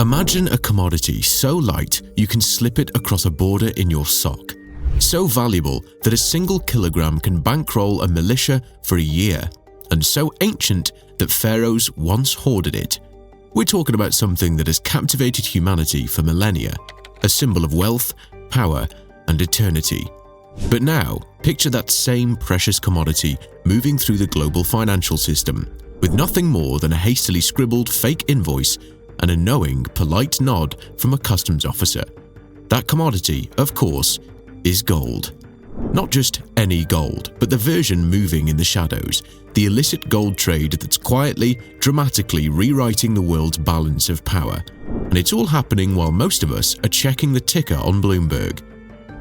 Imagine a commodity so light you can slip it across a border in your sock. So valuable that a single kilogram can bankroll a militia for a year, and so ancient that pharaohs once hoarded it. We're talking about something that has captivated humanity for millennia, a symbol of wealth, power, and eternity. But now, picture that same precious commodity moving through the global financial system, with nothing more than a hastily scribbled fake invoice and a knowing, polite nod from a customs officer. That commodity, of course, is gold. Not just any gold, but the version moving in the shadows, the illicit gold trade that's quietly, dramatically rewriting the world's balance of power. And it's all happening while most of us are checking the ticker on Bloomberg.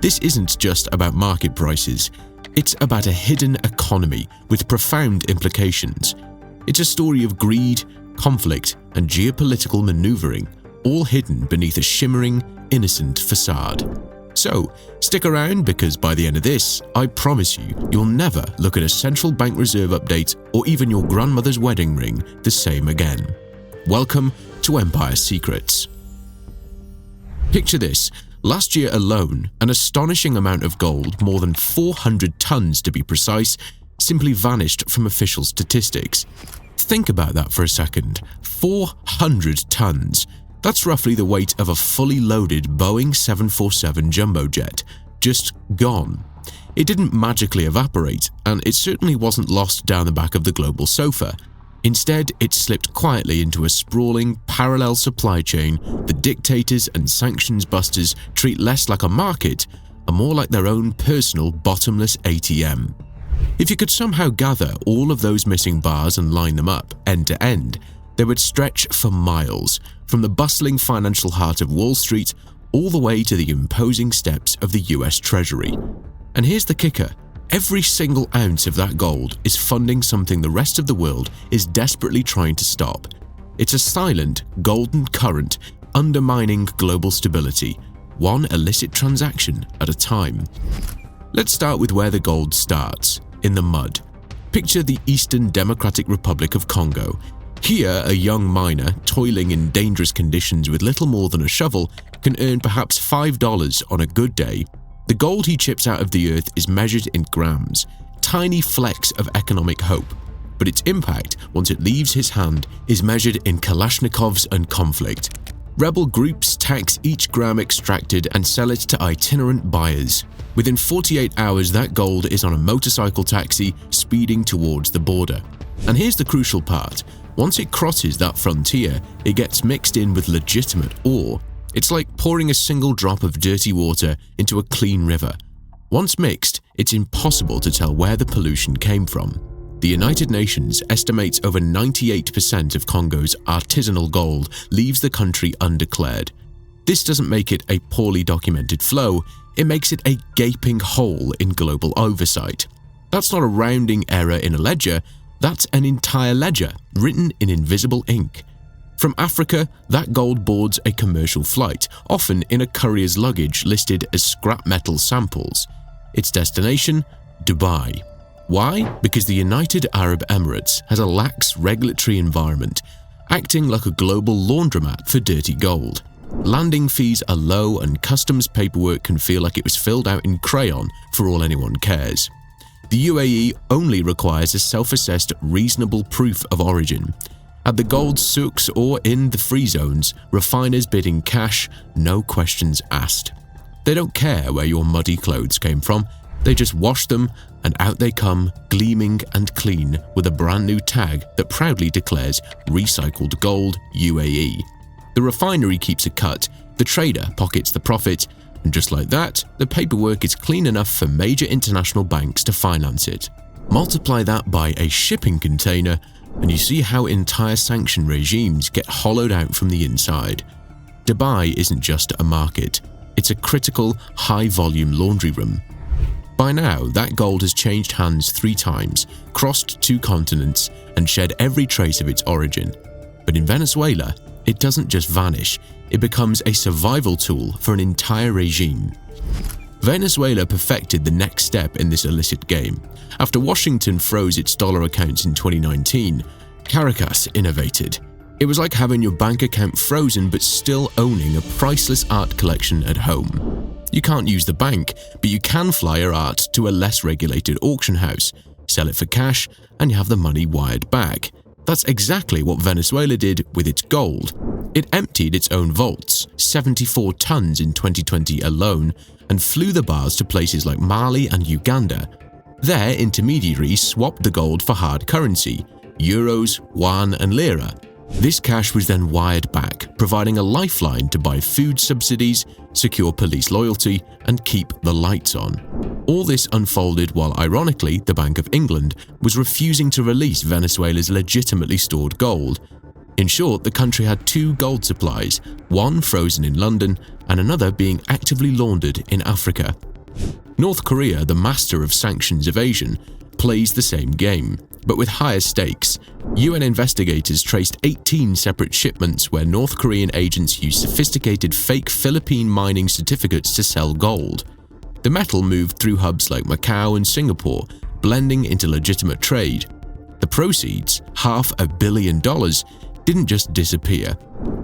This isn't just about market prices. It's about a hidden economy with profound implications. It's a story of greed, conflict, and geopolitical maneuvering, all hidden beneath a shimmering, innocent facade. So, stick around because by the end of this, I promise you'll never look at a central bank reserve update or even your grandmother's wedding ring the same again. Welcome to Empire Secrets. Picture this. Last year alone, an astonishing amount of gold, more than 400 tons to be precise, simply vanished from official statistics. Think about that for a second. 400 tons. That's roughly the weight of a fully loaded Boeing 747 jumbo jet. Just gone. It didn't magically evaporate, and it certainly wasn't lost down the back of the global sofa. Instead, it slipped quietly into a sprawling, parallel supply chain that dictators and sanctions busters treat less like a market and more like their own personal bottomless ATM. If you could somehow gather all of those missing bars and line them up end to end, they would stretch for miles, from the bustling financial heart of Wall Street all the way to the imposing steps of the US Treasury. And here's the kicker. Every single ounce of that gold is funding something the rest of the world is desperately trying to stop. It's a silent, golden current undermining global stability, one illicit transaction at a time. Let's start with where the gold starts, in the mud. Picture the Eastern Democratic Republic of Congo. Here, a young miner, toiling in dangerous conditions with little more than a shovel, can earn perhaps $5 on a good day. The gold he chips out of the earth is measured in grams, tiny flecks of economic hope, but its impact, once it leaves his hand, is measured in Kalashnikovs and conflict. Rebel groups tax each gram extracted and sell it to itinerant buyers. Within 48 hours, that gold is on a motorcycle taxi speeding towards the border. And here's the crucial part. Once it crosses that frontier, it gets mixed in with legitimate ore. It's like pouring a single drop of dirty water into a clean river. Once mixed, it's impossible to tell where the pollution came from. The United Nations estimates over 98% of Congo's artisanal gold leaves the country undeclared. This doesn't make it a poorly documented flow, it makes it a gaping hole in global oversight. That's not a rounding error in a ledger, that's an entire ledger written in invisible ink. From Africa, that gold boards a commercial flight, often in a courier's luggage listed as scrap metal samples. Its destination? Dubai. Why? Because the United Arab Emirates has a lax regulatory environment, acting like a global laundromat for dirty gold. Landing fees are low and customs paperwork can feel like it was filled out in crayon for all anyone cares. The UAE only requires a self-assessed reasonable proof of origin. At the gold souks or in the free zones, refiners bid in cash, no questions asked. They don't care where your muddy clothes came from, they just wash them and out they come, gleaming and clean with a brand new tag that proudly declares recycled gold UAE. The refinery keeps a cut, the trader pockets the profit, and just like that, the paperwork is clean enough for major international banks to finance it. Multiply that by a shipping container, and you see how entire sanction regimes get hollowed out from the inside. Dubai isn't just a market, it's a critical, high-volume laundry room. By now, that gold has changed hands 3 times, crossed 2 continents, and shed every trace of its origin. But in Venezuela, it doesn't just vanish, it becomes a survival tool for an entire regime. Venezuela perfected the next step in this illicit game. After Washington froze its dollar accounts in 2019, Caracas innovated. It was like having your bank account frozen but still owning a priceless art collection at home. You can't use the bank, but you can fly your art to a less regulated auction house, sell it for cash, and you have the money wired back. That's exactly what Venezuela did with its gold. It emptied its own vaults, 74 tons in 2020 alone, and flew the bars to places like Mali and Uganda. There, intermediaries swapped the gold for hard currency, euros, yuan, and lira. This cash was then wired back, providing a lifeline to buy food subsidies, secure police loyalty, and keep the lights on. All this unfolded while, ironically, the Bank of England was refusing to release Venezuela's legitimately stored gold. In short, the country had two gold supplies, one frozen in London and another being actively laundered in Africa. North Korea, the master of sanctions evasion, plays the same game, but with higher stakes. UN investigators traced 18 separate shipments where North Korean agents used sophisticated fake Philippine mining certificates to sell gold. The metal moved through hubs like Macau and Singapore, blending into legitimate trade. The proceeds, $500 million, didn't just disappear.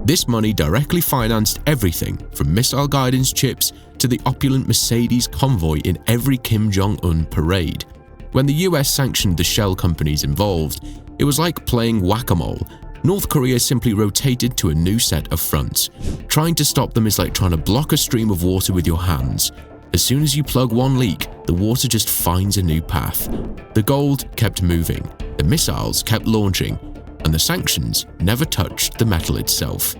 This money directly financed everything from missile guidance chips to the opulent Mercedes convoy in every Kim Jong-un parade. When the US sanctioned the shell companies involved, it was like playing whack-a-mole. North Korea simply rotated to a new set of fronts. Trying to stop them is like trying to block a stream of water with your hands. As soon as you plug one leak, the water just finds a new path. The gold kept moving, the missiles kept launching, and the sanctions never touched the metal itself.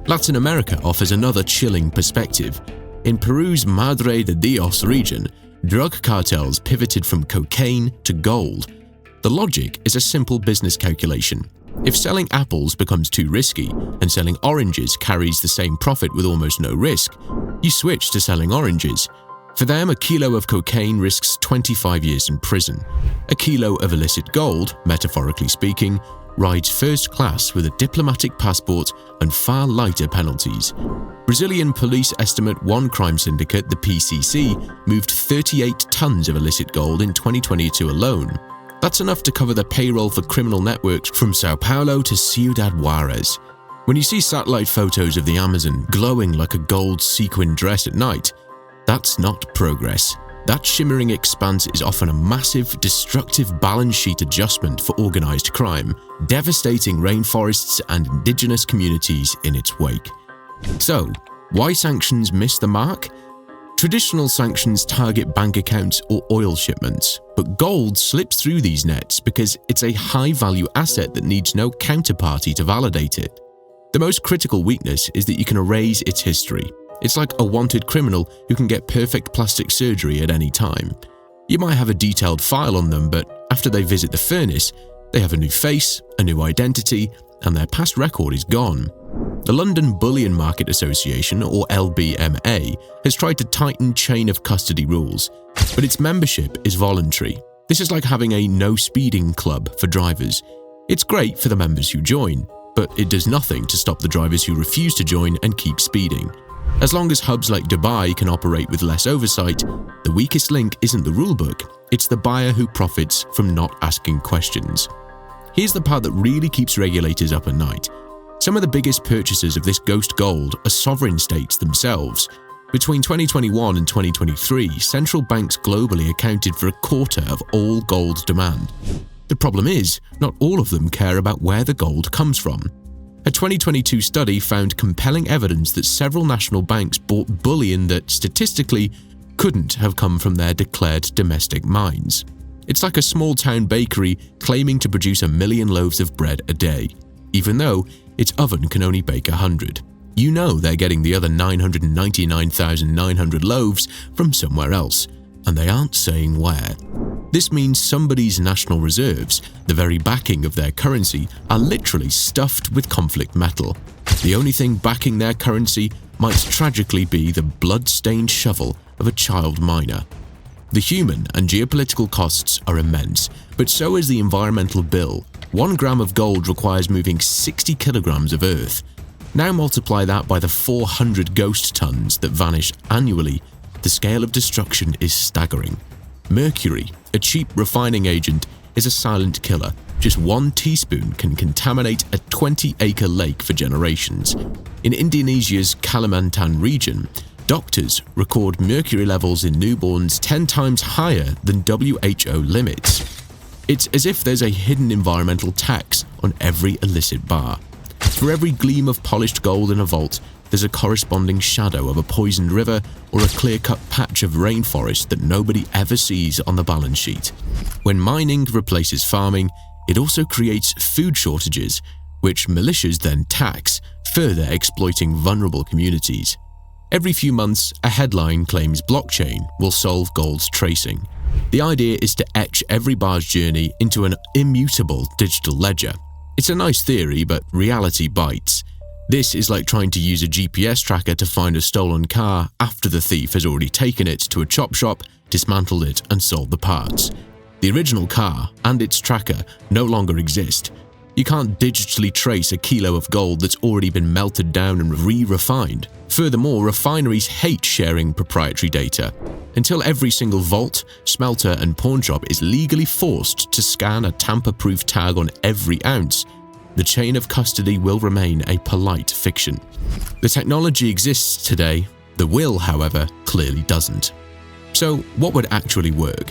Latin America offers another chilling perspective. In Peru's Madre de Dios region, drug cartels pivoted from cocaine to gold. The logic is a simple business calculation. If selling apples becomes too risky and selling oranges carries the same profit with almost no risk, you switch to selling oranges. For them, a kilo of cocaine risks 25 years in prison. A kilo of illicit gold, metaphorically speaking, rides first class with a diplomatic passport and far lighter penalties. Brazilian police estimate one crime syndicate, the PCC, moved 38 tons of illicit gold in 2022 alone. That's enough to cover the payroll for criminal networks from Sao Paulo to Ciudad Juarez. When you see satellite photos of the Amazon glowing like a gold sequin dress at night, that's not progress. That shimmering expanse is often a massive, destructive balance sheet adjustment for organized crime, devastating rainforests and indigenous communities in its wake. So, why sanctions miss the mark? Traditional sanctions target bank accounts or oil shipments, but gold slips through these nets because it's a high-value asset that needs no counterparty to validate it. The most critical weakness is that you can erase its history. It's like a wanted criminal who can get perfect plastic surgery at any time. You might have a detailed file on them, but after they visit the furnace, they have a new face, a new identity, and their past record is gone. The London Bullion Market Association, or LBMA, has tried to tighten chain of custody rules, but its membership is voluntary. This is like having a no speeding club for drivers. It's great for the members who join, but it does nothing to stop the drivers who refuse to join and keep speeding. As long as hubs like Dubai can operate with less oversight, the weakest link isn't the rulebook, it's the buyer who profits from not asking questions. Here's the part that really keeps regulators up at night. Some of the biggest purchasers of this ghost gold are sovereign states themselves. Between 2021 and 2023, central banks globally accounted for a quarter of all gold demand. The problem is, not all of them care about where the gold comes from. A 2022 study found compelling evidence that several national banks bought bullion that, statistically, couldn't have come from their declared domestic mines. It's like a small-town bakery claiming to produce 1 million loaves of bread a day, even though its oven can only bake 100. You know they're getting the other 999,900 loaves from somewhere else, and they aren't saying where. This means somebody's national reserves, the very backing of their currency, are literally stuffed with conflict metal. The only thing backing their currency might tragically be the blood-stained shovel of a child miner. The human and geopolitical costs are immense, but so is the environmental bill. 1 gram of gold requires moving 60 kilograms of earth. Now multiply that by the 400 ghost tons that vanish annually. The scale of destruction is staggering. Mercury, a cheap refining agent, is a silent killer. Just 1 teaspoon can contaminate a 20-acre lake for generations. In Indonesia's Kalimantan region, doctors record mercury levels in newborns 10 times higher than WHO limits. It's as if there's a hidden environmental tax on every illicit bar. For every gleam of polished gold in a vault, there's a corresponding shadow of a poisoned river or a clear-cut patch of rainforest that nobody ever sees on the balance sheet. When mining replaces farming, it also creates food shortages, which militias then tax, further exploiting vulnerable communities. Every few months, a headline claims blockchain will solve gold's tracing. The idea is to etch every bar's journey into an immutable digital ledger. It's a nice theory, but reality bites. This is like trying to use a GPS tracker to find a stolen car after the thief has already taken it to a chop shop, dismantled it, and sold the parts. The original car and its tracker no longer exist. You can't digitally trace a kilo of gold that's already been melted down and re-refined. Furthermore, refineries hate sharing proprietary data. Until every single vault, smelter, and pawnshop is legally forced to scan a tamper-proof tag on every ounce, the chain of custody will remain a polite fiction. The technology exists today, the will, however, clearly doesn't. So, what would actually work?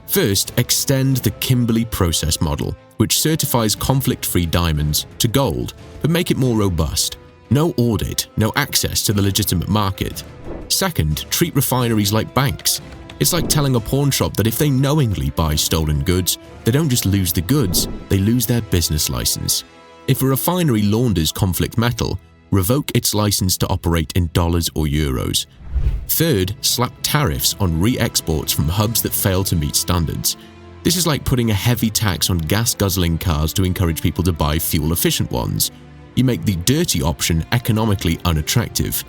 First, extend the Kimberley process model, which certifies conflict-free diamonds, to gold, but make it more robust. No audit, no access to the legitimate market. Second, treat refineries like banks. It's like telling a pawnshop that if they knowingly buy stolen goods, they don't just lose the goods, they lose their business license. If a refinery launders conflict metal, revoke its license to operate in dollars or euros. Third, slap tariffs on re-exports from hubs that fail to meet standards. This is like putting a heavy tax on gas-guzzling cars to encourage people to buy fuel-efficient ones. You make the dirty option economically unattractive.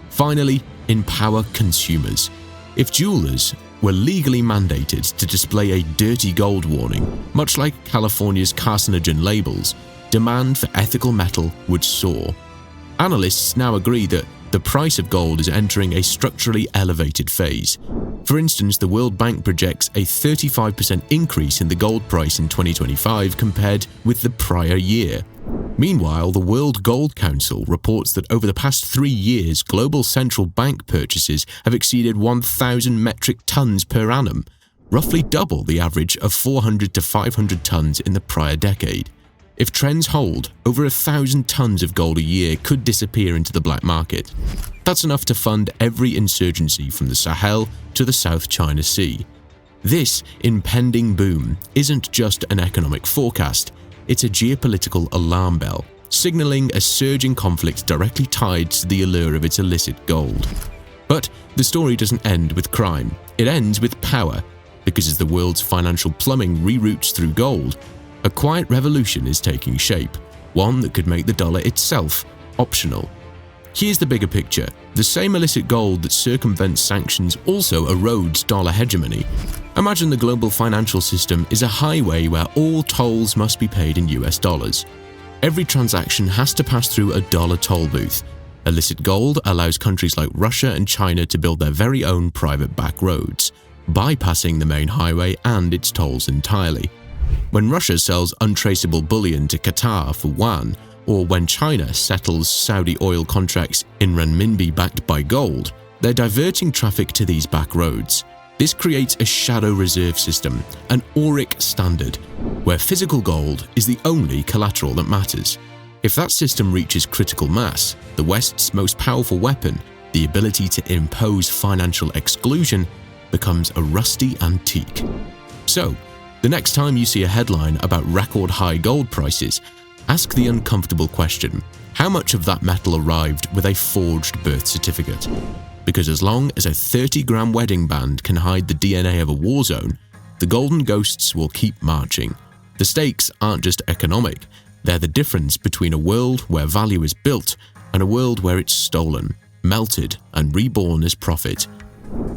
Finally, empower consumers. If jewelers were legally mandated to display a dirty gold warning, much like California's carcinogen labels, demand for ethical metal would soar. Analysts now agree that the price of gold is entering a structurally elevated phase. For instance, the World Bank projects a 35% increase in the gold price in 2025 compared with the prior year. Meanwhile, the World Gold Council reports that over the past 3 years, global central bank purchases have exceeded 1,000 metric tons per annum, roughly double the average of 400 to 500 tons in the prior decade. If trends hold, over 1,000 tons of gold a year could disappear into the black market. That's enough to fund every insurgency from the Sahel to the South China Sea. This impending boom isn't just an economic forecast, it's a geopolitical alarm bell, signaling a surging conflict directly tied to the allure of its illicit gold. But the story doesn't end with crime, it ends with power, because as the world's financial plumbing reroutes through gold, a quiet revolution is taking shape, one that could make the dollar itself optional. Here's the bigger picture. The same illicit gold that circumvents sanctions also erodes dollar hegemony. Imagine the global financial system is a highway where all tolls must be paid in US dollars. Every transaction has to pass through a dollar toll booth. Illicit gold allows countries like Russia and China to build their very own private back roads, bypassing the main highway and its tolls entirely. When Russia sells untraceable bullion to Qatar for yuan, or when China settles Saudi oil contracts in renminbi backed by gold, they're diverting traffic to these back roads. This creates a shadow reserve system, an auric standard, where physical gold is the only collateral that matters. If that system reaches critical mass, the West's most powerful weapon, the ability to impose financial exclusion, becomes a rusty antique. So, the next time you see a headline about record-high gold prices, ask the uncomfortable question, how much of that metal arrived with a forged birth certificate? Because as long as a 30-gram wedding band can hide the DNA of a war zone, the golden ghosts will keep marching. The stakes aren't just economic, they're the difference between a world where value is built and a world where it's stolen, melted, and reborn as profit.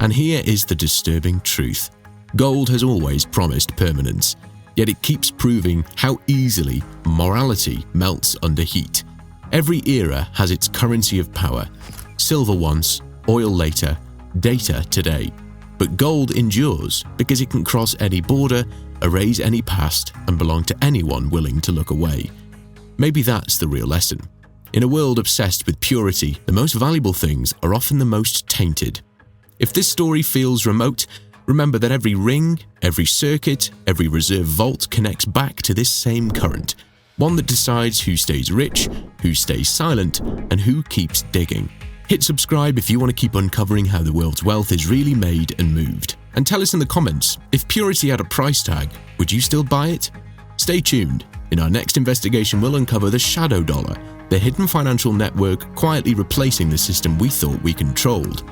And here is the disturbing truth. Gold has always promised permanence, yet it keeps proving how easily morality melts under heat. Every era has its currency of power. Silver once, oil later, data today. But gold endures because it can cross any border erase any past, and belong to anyone willing to look away. Maybe that's the real lesson. In a world obsessed with purity, the most valuable things are often the most tainted. If this story feels remote, remember that every ring, every circuit, every reserve vault connects back to this same current, one that decides who stays rich, who stays silent, and who keeps digging. Hit subscribe if you want to keep uncovering how the world's wealth is really made and moved. And tell us in the comments, if purity had a price tag, would you still buy it? Stay tuned. In our next investigation, we'll uncover the shadow dollar, the hidden financial network quietly replacing the system we thought we controlled.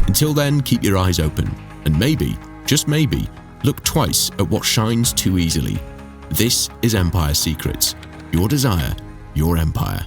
Until then, keep your eyes open, and maybe, just maybe, look twice at what shines too easily. This is Empire Secrets. Your desire, your empire.